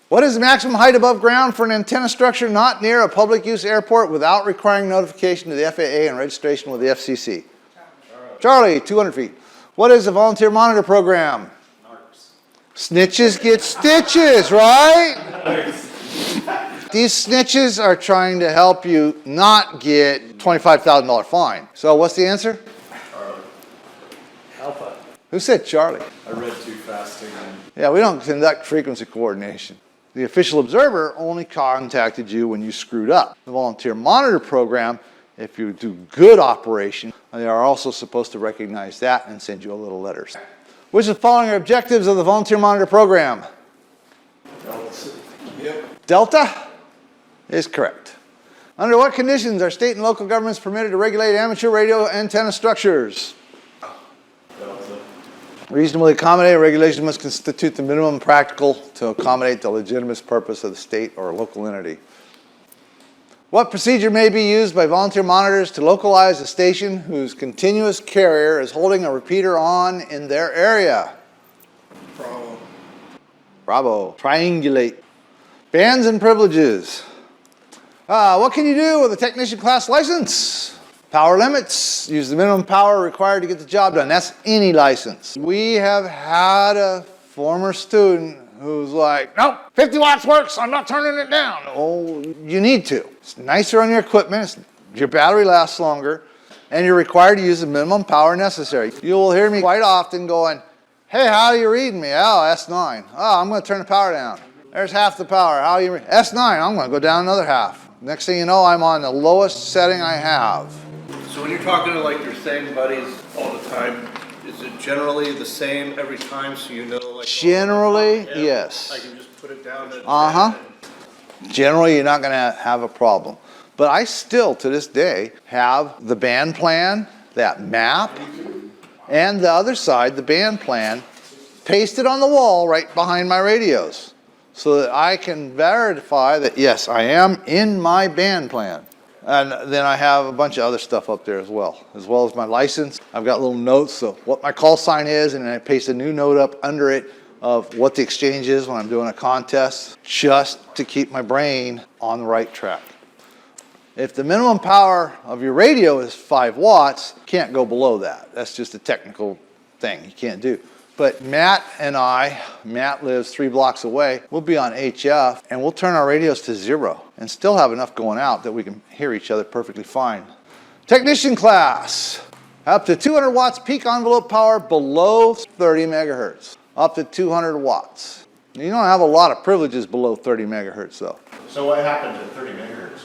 What is the maximum height above ground for an antenna structure not near a public use airport without requiring notification to the FAA and registration with the FCC? Charlie, 200 feet. What is the volunteer monitor program? Snitches get stitches, right? These snitches are trying to help you not get $25,000 fine. So what's the answer? Charlie. Alpha. Who said Charlie? I read too fast again. Yeah, we don't conduct frequency coordination. The official observer only contacted you when you screwed up. The volunteer monitor program, if you do good operation, they are also supposed to recognize that and send you a little letter. Which of the following are objectives of the volunteer monitor program? Delta. Yep. Delta is correct. Under what conditions are state and local governments permitted to regulate amateur radio antenna structures? Delta. Reasonably accommodated regulation must constitute the minimum practical to accommodate the legitimate purpose of the state or local entity. What procedure may be used by volunteer monitors to localize a station whose continuous carrier is holding a repeater on in their area? Bravo. Bravo. Triangulate. Bans and privileges. What can you do with a technician class license? Power limits. Use the minimum power required to get the job done. That's any license. We have had a former student who's like, nope, 50 watts works, I'm not turning it down. Oh, you need to. It's nicer on your equipment, your battery lasts longer, and you're required to use the minimum power necessary. You will hear me quite often going, hey, how are you reading me? Oh, S9. Oh, I'm going to turn the power down. There's half the power. How are you reading? S9, I'm going to go down another half. Next thing you know, I'm on the lowest setting I have. So when you're talking to like your same buddies all the time, is it generally the same every time so you know like... Generally, yes. I can just put it down to... Uh-huh. Generally, you're not going to have a problem. But I still, to this day, have the band plan, that map, and the other side, the band plan, pasted on the wall right behind my radios so that I can verify that, yes, I am in my band plan. And then I have a bunch of other stuff up there as well as my license. I've got little notes of what my call sign is, and then I paste a new note up under it of what the exchange is when I'm doing a contest, just to keep my brain on the right track. If the minimum power of your radio is 5 watts, you can't go below that. That's just a technical thing you can't do. But Matt and I, Matt lives 3 blocks away, we'll be on HF and we'll turn our radios to 0 and still have enough going out that we can hear each other perfectly fine. Technician class, up to 200 watts peak envelope power below 30 megahertz. Up to 200 watts. You don't have a lot of privileges below 30 megahertz though. So what happened to 30 megahertz?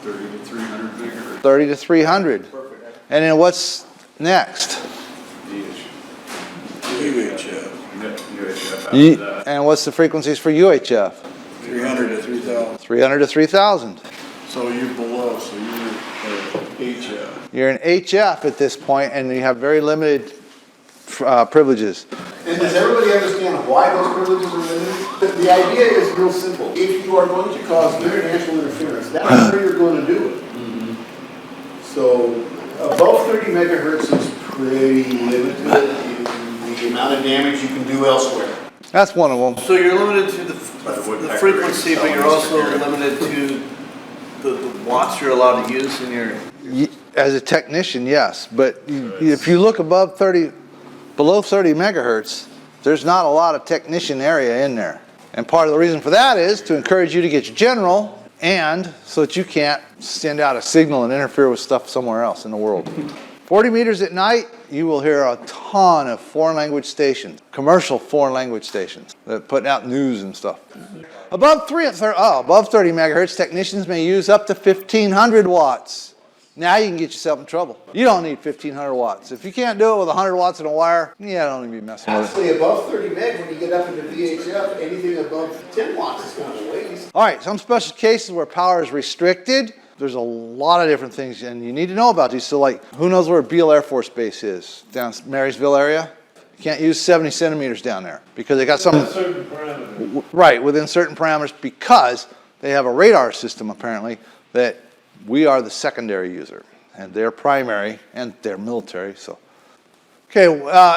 30 to 300 megahertz. 30 to 300. Perfect. And then what's next? UHF. UHF after that. And what's the frequencies for UHF? 300 to 3,000. 300 to 3,000. So you're below, so you're HF. You're in HF at this point, and you have very limited privileges. And does everybody understand why those privileges are limited? The idea is real simple. If you are going to cause international interference, that's where you're going to do it. So above 30 megahertz is pretty limited in the amount of damage you can do elsewhere. That's one of them. So you're limited to the frequency, but you're also limited to the watts you're allowed to use in your... As a technician, yes. But if you look below 30 megahertz, there's not a lot of technician area in there. And part of the reason for that is to encourage you to get your general, and so that you can't send out a signal and interfere with stuff somewhere else in the world. 40 meters at night, you will hear a ton of foreign language stations, commercial foreign language stations that are putting out news and stuff. Above 30 megahertz, technicians may use up to 1,500 watts. Now you can get yourself in trouble. You don't need 1,500 watts. If you can't do it with 100 watts in a wire, yeah, don't even be messing with it. Actually, above 30 meg, when you get up into VHF, anything above 10 watts is kind of a waste. All right, some special cases where power is restricted. There's a lot of different things, and you need to know about these. So, like, who knows where Beale Air Force Base is? Down Marysville area? You can't use 70 centimeters down there because they got some... certain parameters. Right, within certain parameters, because they have a radar system, apparently, that we are the secondary user, and they're primary, and they're military, so Okay,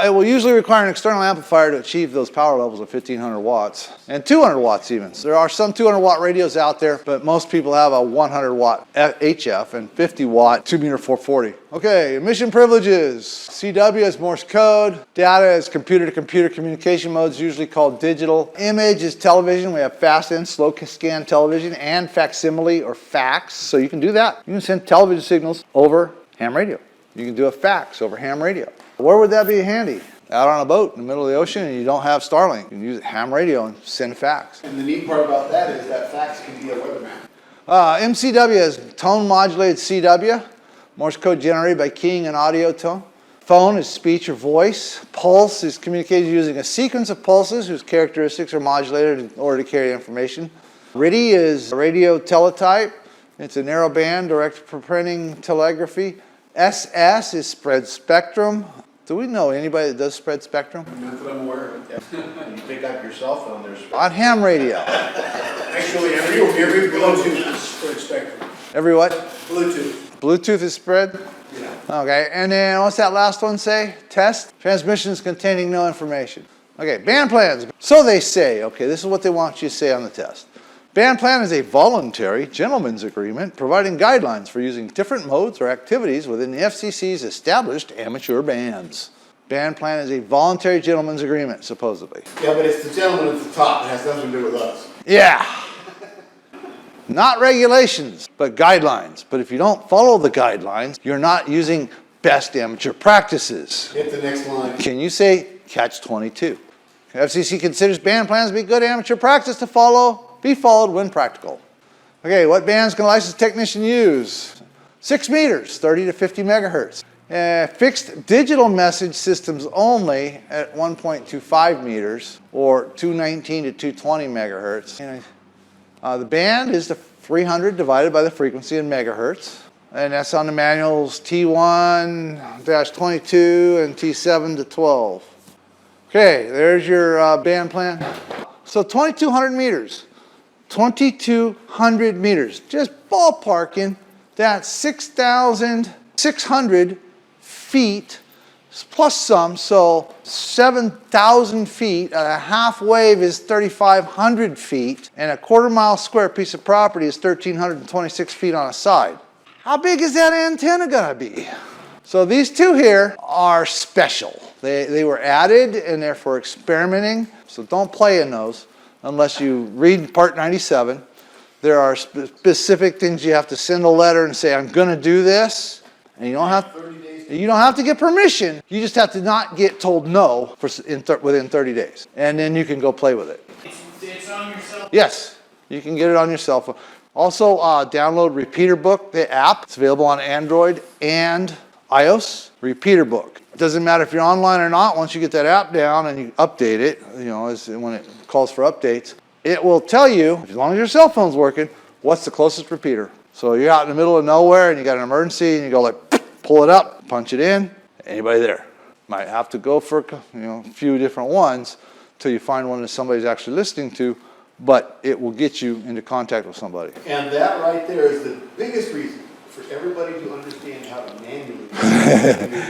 it will usually require an external amplifier to achieve those power levels of 1500 watts and 200 watts even. So there are some 200 watt radios out there, but most people have a 100 watt HF and 50 watt 2-meter 440. Okay, emission privileges. CW is Morse code. Data is computer-to-computer communication modes, usually called digital. Image is television. We have fast and slow scan television and facsimile or fax. So you can do that. You can send television signals over ham radio. You can do a fax over ham radio. Where would that be handy? Out on a boat in the middle of the ocean and you don't have Starlink. You can use ham radio and send fax. And the neat part about that is that fax can be a weatherman. MCW is tone modulated CW. Morse code generated by keying an audio tone. Phone is speech or voice. Pulse is communicated using a sequence of pulses whose characteristics are modulated in order to carry information. RIDI is radio teletype. It's a narrow band direct printing telegraphy. SS is spread spectrum. Do we know anybody that does spread spectrum? Not that I'm aware of. You pick up your cell phone, there's... On ham radio. Actually, every Bluetooth is spread spectrum. Every what? Bluetooth. Bluetooth is spread? Yeah. Okay, and then what's that last one say? Test? Transmissions containing no information. Okay, band plans. So they say, okay, this is what they want you to say on the test. Band plan is a voluntary gentleman's agreement providing guidelines for using different modes or activities within the FCC's established amateur bands. Band plan is a voluntary gentleman's agreement, supposedly. Yeah, but it's the gentleman at the top. It has nothing to do with us. Yeah. Not regulations, but guidelines. But if you don't follow the guidelines, you're not using best amateur practices. Hit the next line. Can you say catch-22? FCC considers band plans to be good amateur practice to follow. Be followed when practical. Okay, what bands can a licensed technician use? 6 meters, 30 to 50 megahertz. Fixed digital message systems only at 1.25 meters or 219 to 220 megahertz. The band is the 300 divided by the frequency in megahertz. And that's on the manuals T1-22 and T7 to 12. Okay, there's your band plan. So 2,200 meters. 2,200 meters, just ballparking, that's 6,600 feet plus some, so 7,000 feet. A half wave is 3,500 feet, and a quarter-mile square piece of property is 1,326 feet on a side. How big is that antenna gonna be? So these two here are special. They were added and they're for experimenting, so don't play in those. Unless you read Part 97, there are specific things you have to send a letter and say, I'm going to do this. And you don't have to get permission. You just have to not get told no within 30 days. And then you can go play with it. It's on your cell phone? Yes, you can get it on your cell phone. Also, download Repeater Book, the app. It's available on Android and iOS. Repeater Book. It doesn't matter if you're online or not. Once you get that app down and you update it, when it calls for updates, it will tell you, as long as your cell phone's working, what's the closest repeater. So you're out in the middle of nowhere and you got an emergency and you go like, pull it up, punch it in, anybody there. Might have to go for a few different ones till you find one that somebody's actually listening to, but it will get you into contact with somebody. And that right there is the biggest reason for everybody to understand how to manually do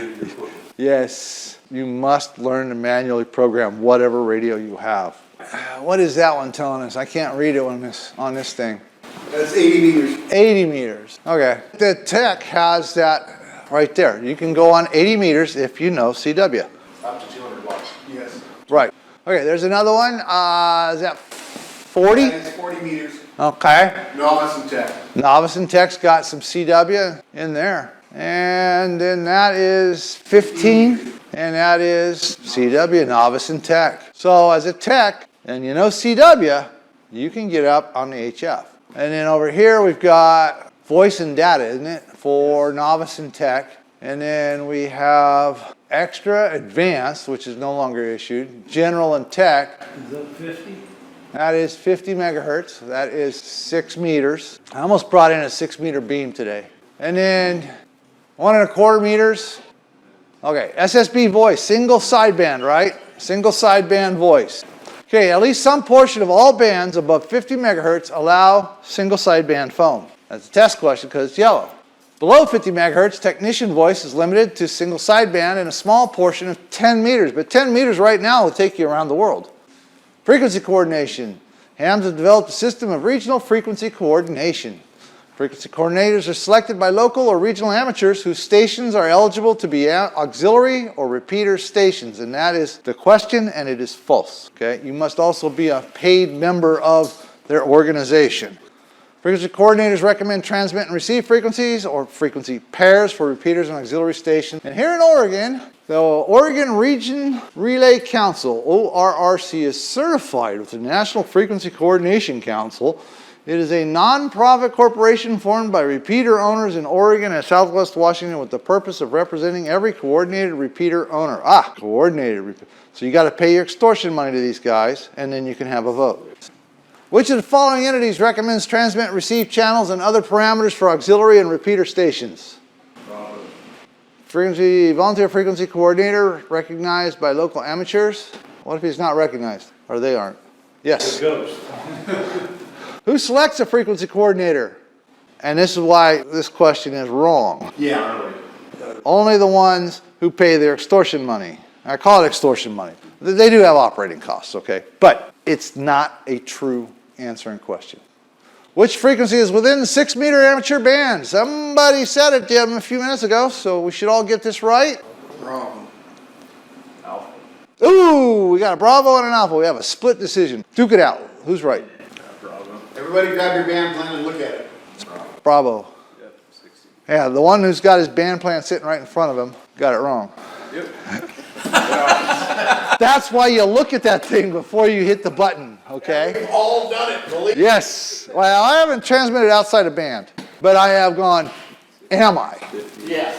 your equipment. Yes, you must learn to manually program whatever radio you have. What is that one telling us? I can't read it on this thing. That's 80 meters. 80 meters. Okay. The tech has that right there. You can go on 80 meters if you know CW. Up to 200 watts. Yes. Right. Okay, there's another one. Is that 40? That is 40 meters. Okay. Novice and tech. Novice and Tech's got some CW in there. And then that is 15, and that is CW, Novice and Tech. So as a tech, and you know CW, you can get up on the HF. And then over here we've got voice and data, isn't it, for Novice and Tech. And then we have extra, advanced, which is no longer issued, general and tech. Is that 50? That is 50 megahertz. That is 6 meters. I almost brought in a 6 meter beam today. And then 1.25 meters. Okay, SSB voice, single sideband, right? Single sideband voice. Okay, at least some portion of all bands above 50 megahertz allow single sideband phone. That's a test question because it's yellow. Below 50 megahertz, technician voice is limited to single sideband and a small portion of 10 meters. But 10 meters right now will take you around the world. Frequency coordination. Hams have developed a system of regional frequency coordination. Frequency coordinators are selected by local or regional amateurs whose stations are eligible to be auxiliary or repeater stations. And that is the question, and it is false. Okay? You must also be a paid member of their organization. Frequency coordinators recommend transmit and receive frequencies or frequency pairs for repeaters and auxiliary stations. And here in Oregon, the Oregon Region Relay Council, ORRC, is certified with the National Frequency Coordination Council. It is a non-profit corporation formed by repeater owners in Oregon and Southwest Washington with the purpose of representing every coordinated repeater owner. Coordinated repeater. So you got to pay your extortion money to these guys, and then you can have a vote. Which of the following entities recommends transmit and receive channels and other parameters for auxiliary and repeater stations? Volunteer frequency coordinator recognized by local amateurs. What if he's not recognized, or they aren't? Yes. Who selects a frequency coordinator? And this is why this question is wrong. Yeah. Only the ones who pay their extortion money. I call it extortion money. They do have operating costs, okay? But it's not a true answering question. Which frequency is within the 6 meter amateur band? Somebody said it to him a few minutes ago, so we should all get this right. Wrong. Alpha. Ooh, we got a Bravo and an Alpha. We have a split decision. Duke it out. Who's right? Bravo. Everybody grab your band plan and look at it. Bravo. Yep, 60. Yeah, the one who's got his band plan sitting right in front of him got it wrong. Yep. That's why you look at that thing before you hit the button, okay? We've all done it, believe me. Yes. Well, I haven't transmitted outside a band, but I have gone, am I? Yeah.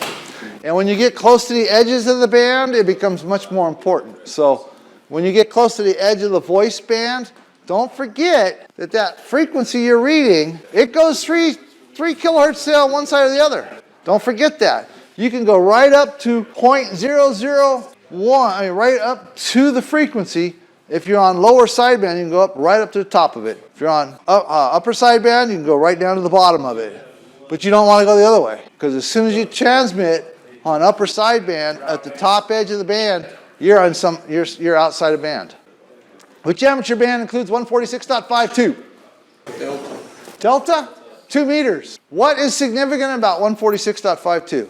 And when you get close to the edges of the band, it becomes much more important. So when you get close to the edge of the voice band, don't forget that that frequency you're reading, it goes 3 kilohertz on one side or the other. Don't forget that. You can go right up to 0.001, right up to the frequency. If you're on lower sideband, you can go up right up to the top of it. If you're on upper sideband, you can go right down to the bottom of it. But you don't want to go the other way, because as soon as you transmit on upper sideband at the top edge of the band, you're outside of band. Which amateur band includes 146.52? Delta. Delta? 2 meters. What is significant about 146.52?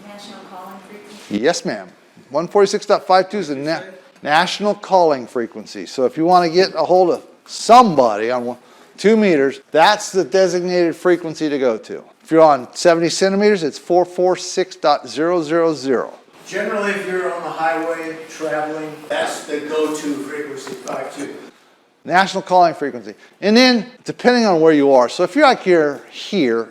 National calling frequency. Yes, ma'am. 146.52 is the national calling frequency. So if you want to get a hold of somebody on 2 meters, that's the designated frequency to go to. If you're on 70 centimeters, it's 446.000. Generally, if you're on the highway traveling, that's the go-to frequency, 5.2. National calling frequency. And then, depending on where you are, so if you're like here,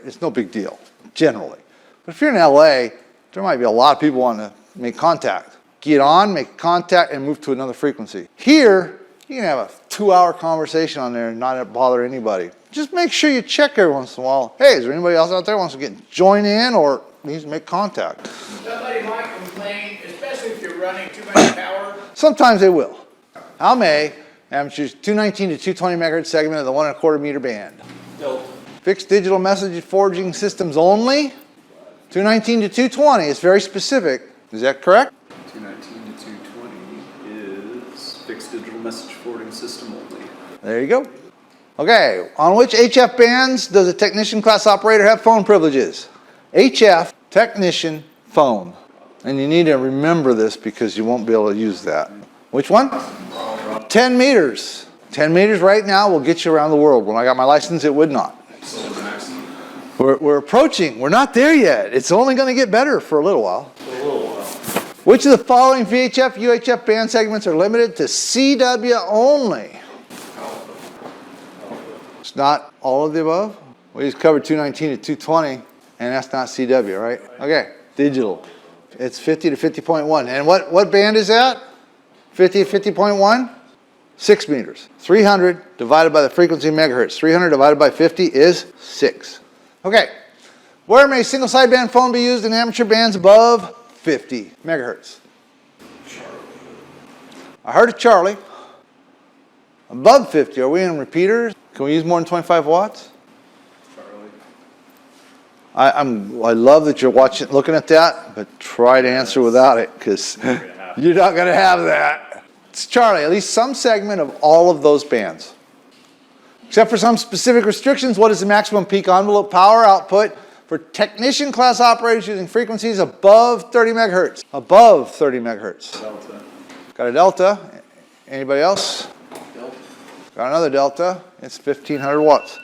it's no big deal, generally. But if you're in LA, there might be a lot of people wanting to make contact. Get on, make contact, and move to another frequency. Here, you can have a 2-hour conversation on there and not bother anybody. Just make sure you check every once in a while. Hey, is there anybody else out there who wants to join in or needs to make contact? Somebody might complain, especially if you're running too much power. Sometimes they will. How may amateurs 219 to 220 megahertz segment of the 1 1/4 meter band? Delta. Fixed digital message forwarding systems only. 219 to 220 is very specific. Is that correct? 219 to 220 is fixed digital message forwarding system only. There you go. Okay, on which HF bands does a technician class operator have phone privileges? HF, technician, phone. And you need to remember this because you won't be able to use that. Which one? 10 meters. 10 meters right now will get you around the world. When I got my license, it would not. We're approaching. We're not there yet. It's only going to get better for a little while. Which of the following VHF, UHF band segments are limited to CW only? It's not all of the above. We just covered 219 to 220, and that's not CW, right? Okay, digital. It's 50 to 50.1. And what band is that? 50 to 50.1? 6 meters. 300 divided by the frequency in megahertz. 300 divided by 50 is 6. Okay, where may single sideband phone be used in amateur bands above 50 megahertz? I heard of Charlie. Above 50, are we in repeaters? Can we use more than 25 watts? I love that you're looking at that, but try to answer without it, because you're not going to have that. It's Charlie, at least some segment of all of those bands. Except for some specific restrictions, what is the maximum peak envelope power output for technician class operators using frequencies above 30 megahertz? Above 30 megahertz. Delta. Got a delta. Anybody else? Got another delta. It's 1500 watts.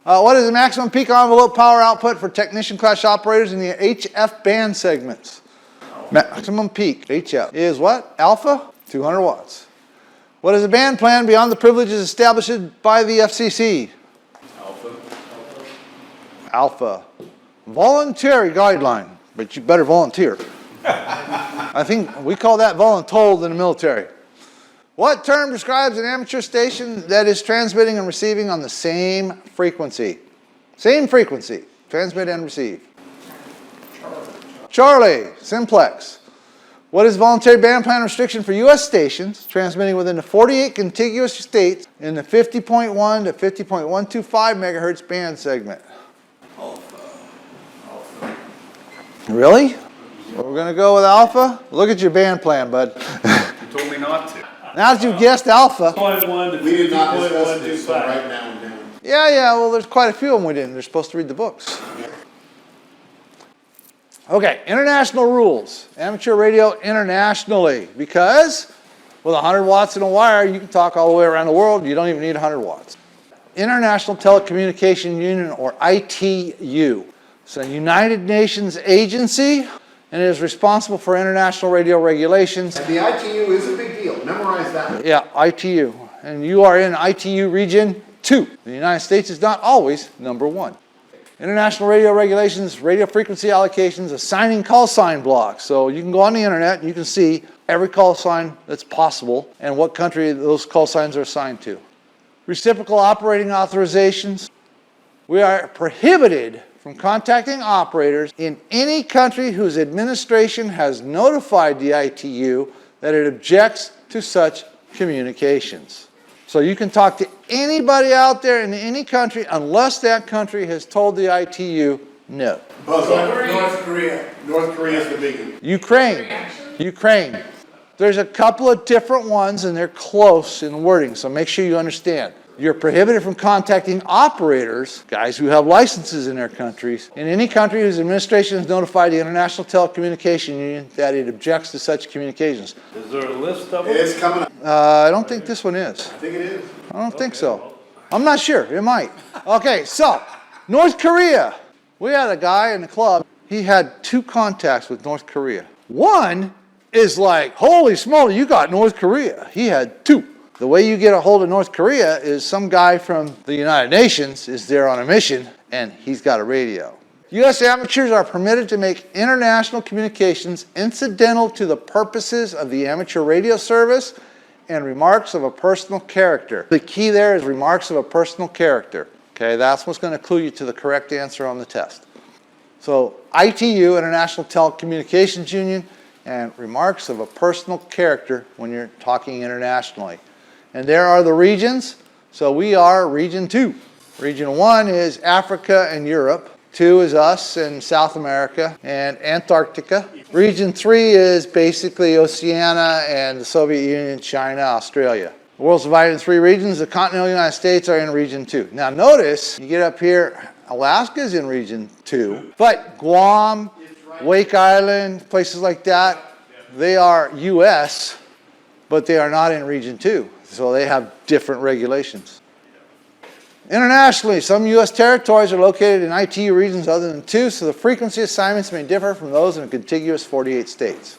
What is the maximum peak envelope power output for technician class operators in the HF band segments? Maximum peak, HF, is what? Alpha? 200 watts. What is the band plan beyond the privileges established by the FCC? Alpha. Voluntary guideline, but you better volunteer. I think we call that voluntold in the military. What term describes an amateur station that is transmitting and receiving on the same frequency? Same frequency, transmit and receive. Charlie, simplex. What is voluntary band plan restriction for U.S. stations transmitting within the 48 contiguous states in the 50.1 to 50.125 megahertz band segment? Really? We're going to go with alpha? Look at your band plan, bud. You told me not to. Now that you've guessed alpha. We did not discuss this, so right now and down. Yeah, well, there's quite a few of them we didn't. They're supposed to read the books. Okay, international rules. Amateur radio internationally. Because with 100 watts in a wire, you can talk all the way around the world. You don't even need 100 watts. International Telecommunication Union, or ITU. It's a United Nations agency, and it is responsible for international radio regulations. And the ITU is a big deal. Memorize that one. Yeah, ITU. And you are in ITU Region 2. The United States is not always number 1. International radio regulations, radio frequency allocations, assigning call sign blocks. So you can go on the internet and you can see every call sign that's possible and what country those call signs are assigned to. Reciprocal operating authorizations. We are prohibited from contacting operators in any country whose administration has notified the ITU that it objects to such communications. So you can talk to anybody out there in any country unless that country has told the ITU no. North Korea. North Korea is the big one. Ukraine. There's a couple of different ones and they're close in wording, so make sure you understand. You're prohibited from contacting operators, guys who have licenses in their countries, in any country whose administration has notified the International Telecommunication Union that it objects to such communications. Is there a list of them? It is coming up. I don't think this one is. I think it is. I don't think so. I'm not sure. It might. Okay, so North Korea. We had a guy in the club. He had 2 contacts with North Korea. One is like, holy smoly, you got North Korea. He had 2. The way you get a hold of North Korea is some guy from the United Nations is there on a mission and he's got a radio. U.S. amateurs are permitted to make international communications incidental to the purposes of the amateur radio service and remarks of a personal character. The key there is remarks of a personal character. Okay, that's what's going to clue you to the correct answer on the test. So ITU, International Telecommunications Union, and remarks of a personal character when you're talking internationally. And there are the regions. So we are Region 2. Region 1 is Africa and Europe. 2 is us and South America and Antarctica. Region 3 is basically Oceania and the Soviet Union, China, Australia. The world's divided in 3 regions. The continental United States are in Region 2. Now notice, you get up here, Alaska's in Region 2, but Guam, Wake Island, places like that, they are U.S., but they are not in Region 2. So they have different regulations. Internationally, some U.S. territories are located in ITU regions other than 2, so the frequency assignments may differ from those in contiguous 48 states.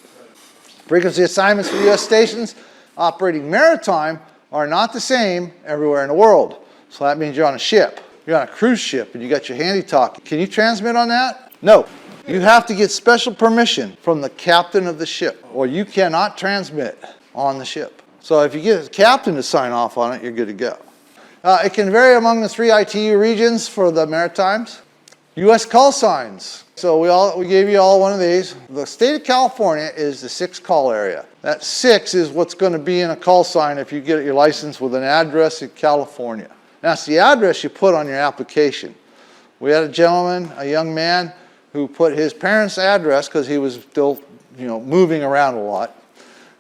Frequency assignments for U.S. stations operating maritime are not the same everywhere in the world. So that means you're on a ship. You're on a cruise ship and you got your handy talk. Can you transmit on that? No. You have to get special permission from the captain of the ship, or you cannot transmit on the ship. So if you get the captain to sign off on it, you're good to go. It can vary among the 3 ITU regions for the Maritimes. U.S. call signs. So we gave you all one of these. The state of California is the 6 call area. That 6 is what's going to be in a call sign if you get your license with an address in California. That's the address you put on your application. We had a gentleman, a young man, who put his parents' address, because he was still, moving around a lot.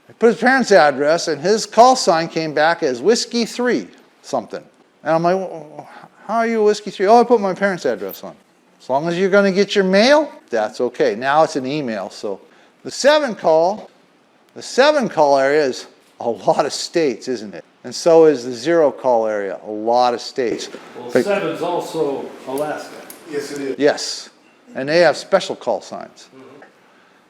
He put his parents' address, and his call sign came back as Whiskey 3 something. And I'm like, well, how are you Whiskey 3? Oh, I put my parents' address on. As long as you're going to get your mail, that's okay. Now it's an email. So the 7 call area is a lot of states, isn't it? And so is the 0 call area, a lot of states. Well, 7's also Alaska. Yes, it is. Yes, and they have special call signs.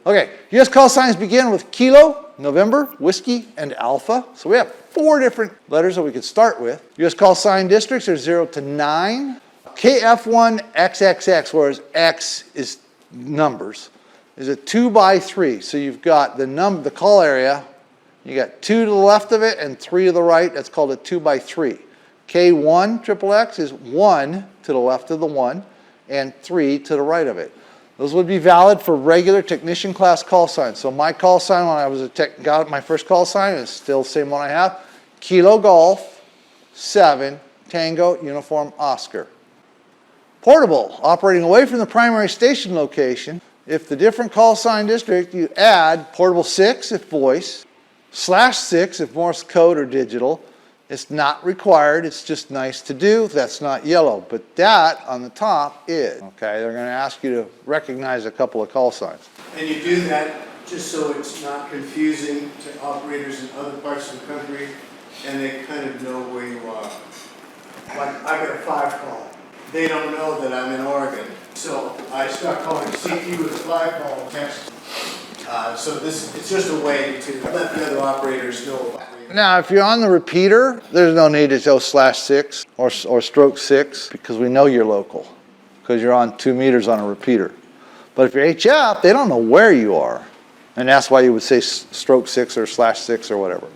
Okay, U.S. call signs begin with Kilo, November, Whiskey, and Alpha. So we have 4 different letters that we could start with. U.S. call sign districts are 0 to 9. KF1 XXX, whereas X is numbers, is a 2 by 3. So you've got the call area, you got 2 to the left of it and 3 to the right. That's called a 2 by 3. K1 XXX is 1 to the left of the 1 and 3 to the right of it. Those would be valid for regular technician class call signs. So my call sign when I was got my first call sign is still the same one I have. Kilo Golf 7 Tango Uniform Oscar. Portable, operating away from the primary station location. If the different call sign district, you add portable 6 if voice, /6 if Morse code or digital. It's not required, it's just nice to do. That's not yellow, but that on the top is. Okay, they're going to ask you to recognize a couple of call signs. And you do that just so it's not confusing to operators in other parts of the country, and they kind of know where you are. Like, I got a 5 call. They don't know that I'm in Oregon, so I start calling CQ with a 5 call text. So it's just a way to let the other operators know. Now, if you're on the repeater, there's no need to go /6 or stroke 6 because we know you're local because you're on 2 meters on a repeater. But if you're HF, they don't know where you are. And that's why you would say stroke 6 or /6 or whatever.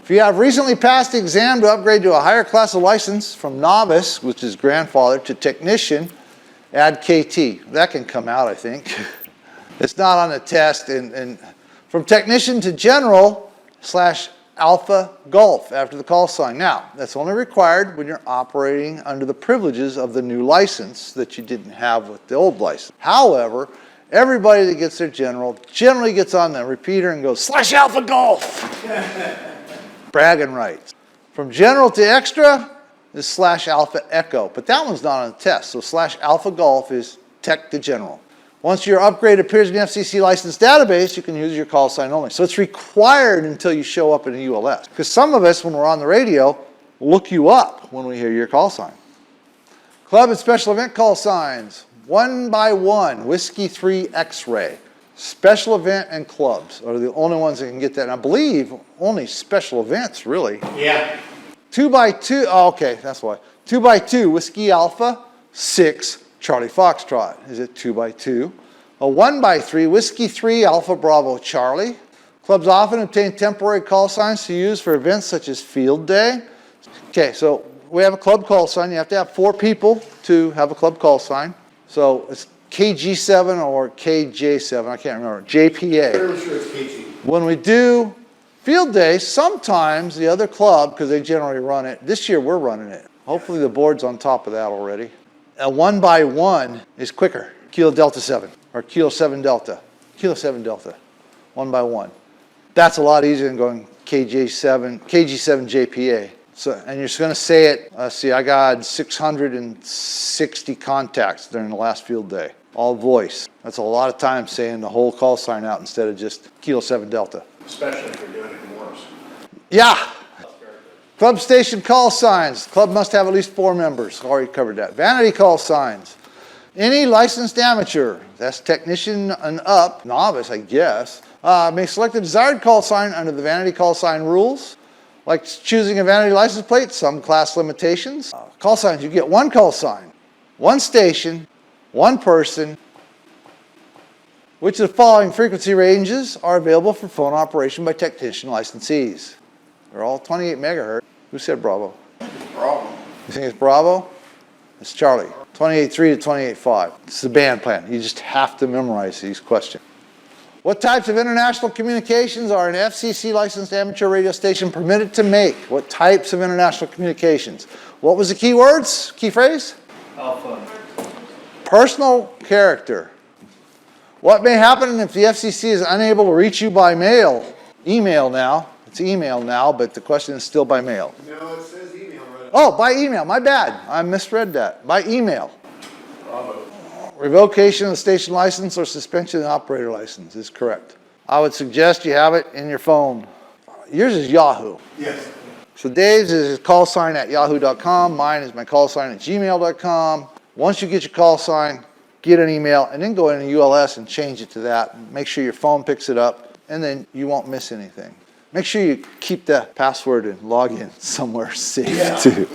If you have recently passed the exam to upgrade to a higher class of license from novice, which is grandfather, to technician, add KT. That can come out, I think. It's not on the test. And from technician to general /Alpha Golf after the call sign. Now, that's only required when you're operating under the privileges of the new license that you didn't have with the old license. However, everybody that gets their general generally gets on the repeater and goes /Alpha Golf. Bragging rights. From general to extra is /Alpha Echo, but that one's not on the test. So /Alpha Golf is tech to general. Once your upgrade appears in the FCC license database, you can use your call sign only. So it's required until you show up in a ULS. Because some of us, when we're on the radio, look you up when we hear your call sign. Club and special event call signs. 1 by 1, Whiskey 3 X-Ray. Special event and clubs are the only ones that can get that. And I believe only special events, really. Yeah. 2 by 2, oh, okay, that's why. 2 by 2, Whiskey Alpha 6. Charlie Foxtrot is at 2 by 2. A 1 by 3, Whiskey 3 Alpha Bravo Charlie. Clubs often obtain temporary call signs to use for events such as field day. Okay, so we have a club call sign. You have to have 4 people to have a club call sign. So it's KG7 or KJ7, I can't remember, JPA. I'm sure it's KG. When we do field day, sometimes the other club, because they generally run it, this year we're running it. Hopefully the board's on top of that already. A 1 by 1 is quicker. Kilo Delta 7 or Kilo 7 Delta. Kilo 7 Delta. 1 by 1. That's a lot easier than going KG7 JPA. So, and you're going to say it, see, I got 660 contacts during the last field day. All voice. That's a lot of time saying the whole call sign out instead of just Kilo 7 Delta. Especially if you're doing it in Morse. Yeah. Club station call signs. Club must have at least 4 members. Already covered that. Vanity call signs. Any licensed amateur, that's technician and up, novice, I guess, may select a desired call sign under the vanity call sign rules. Like choosing a vanity license plate, some class limitations. Call signs, you get 1 call sign, 1 station, 1 person. Which of the following frequency ranges are available for phone operation by technician licensees? They're all 28 megahertz. Who said Bravo? Bravo. You think it's Bravo? It's Charlie. 28.3 to 28.5. It's the band plan. You just have to memorize these questions. What types of international communications are an FCC licensed amateur radio station permitted to make? What types of international communications? What was the key words? Key phrase? Alpha. Personal character. What may happen if the FCC is unable to reach you by mail? Email now. It's email now, but the question is still by mail. No, it says email right. Oh, by email. My bad. I misread that. By email. Bravo. Revocation of the station license or suspension of the operator license is correct. I would suggest you have it in your phone. Yours is Yahoo. Yes. So Dave's is his call sign at yahoo.com. Mine is my call sign at gmail.com. Once you get your call sign, get an email, and then go in ULS and change it to that. Make sure your phone picks it up, and then you won't miss anything. Make sure you keep the password and log in somewhere safe too.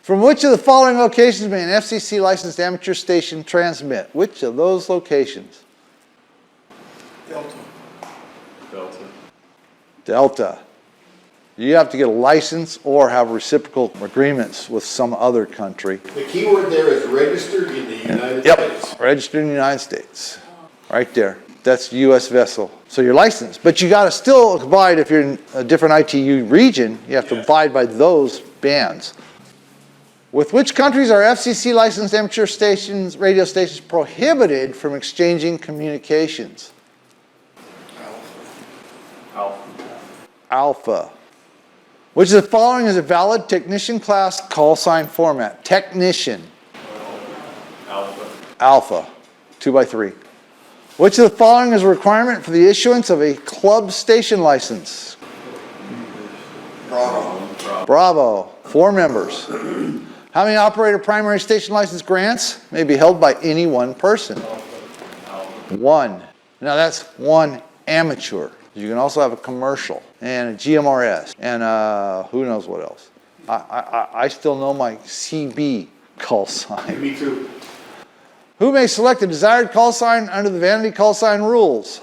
From which of the following locations may an FCC licensed amateur station transmit? Which of those locations? Delta. Delta. Delta. You have to get a license or have reciprocal agreements with some other country. The key word there is registered in the United States. Yep, registered in the United States. Right there. That's U.S. vessel. So you're licensed. But you got to still abide, if you're in a different ITU region, you have to abide by those bans. With which countries are FCC licensed amateur stations, radio stations prohibited from exchanging communications? Alpha. Which of the following is a valid technician class call sign format? Technician. Alpha. 2 by 3. Which of the following is a requirement for the issuance of a club station license? Bravo. 4 members. How many operator primary station license grants may be held by any one person? 1. Now that's 1 amateur. You can also have a commercial and a GMRS and who knows what else. I still know my CB call sign. Me too. Who may select a desired call sign under the vanity call sign rules?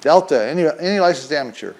Delta, any licensed amateur.